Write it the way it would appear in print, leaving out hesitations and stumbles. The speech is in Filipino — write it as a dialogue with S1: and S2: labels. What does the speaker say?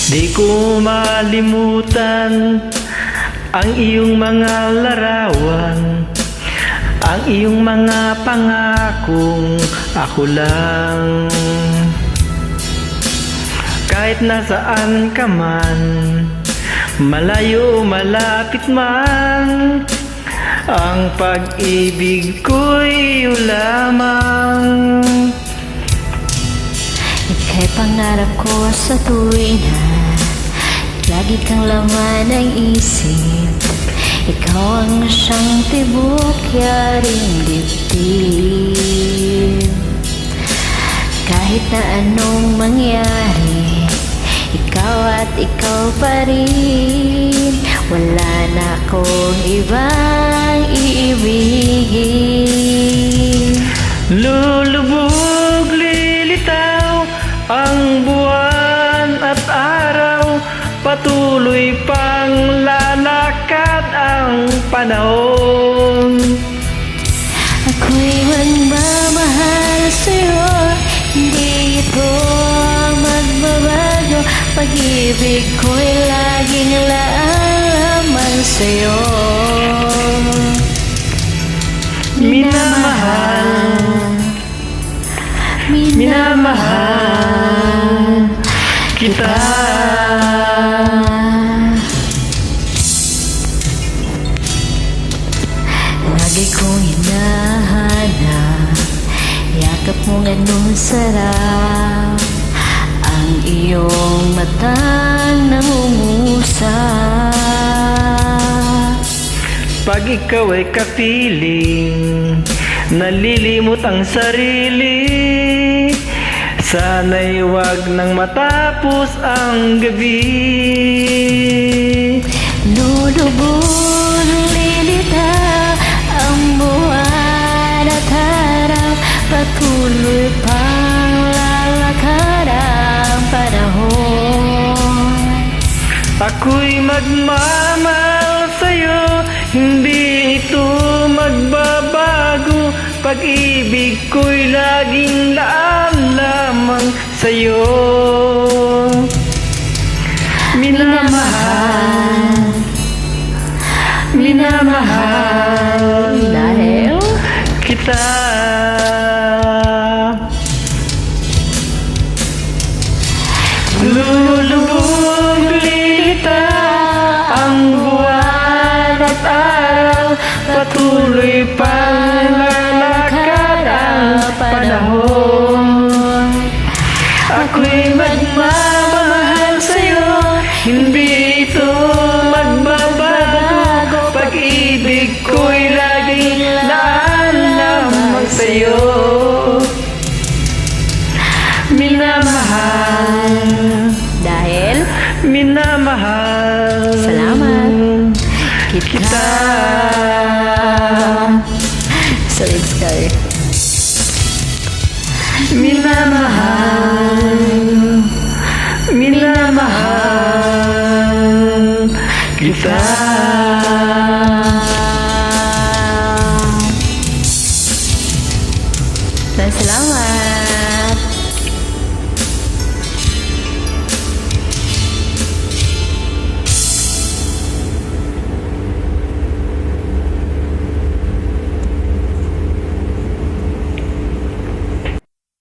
S1: Di ko malimutan ang iyong mga larawan, ang iyong mga pangakong ako lang. Kahit nasaan ka man, malayo malapit man, ang pag-ibig ko'y iyong lamang.
S2: Ika'y pangarap ko sa tuwina, lagi kang laman ng isip. Ikaw ang siyang tibok, yaring dibdib. Kahit na anong mangyari, ikaw at ikaw pa rin. Wala na akong ibang iibigin.
S1: Lulubog, lilitaw ang buwan at araw, patuloy pang lalakad ang panahon.
S2: Ako'y magmamahal sa'yo, hindi ito magbabago. Pag-ibig ko'y laging lamang sa'yo.
S1: Minamahal kita.
S2: Lagi kong hinahanap yakap mong anong sarap, ang iyong matang nangungusap.
S1: Pag ikaw ay kapiling, nalilimot ang sarili. Sana'y wag nang matapos ang gabi.
S2: Lulubog, lilitaw ang buwan at araw, patuloy pang lalakad ang panahon.
S1: Ako'y magmamahal sa'yo, hindi ito magbabago. Pag-ibig ko'y laging laan lamang sa'yo. Minamahal
S2: Dahil
S1: kita. Lulubog, lilitaw ang buwan at araw, patuloy pang lalakad ang panahon. Ako'y magmamahal sa'yo, hindi ito magbabago. Pag-ibig ko'y laging laan lamang sa'yo.
S2: dahil
S1: Minamahal
S2: salamat.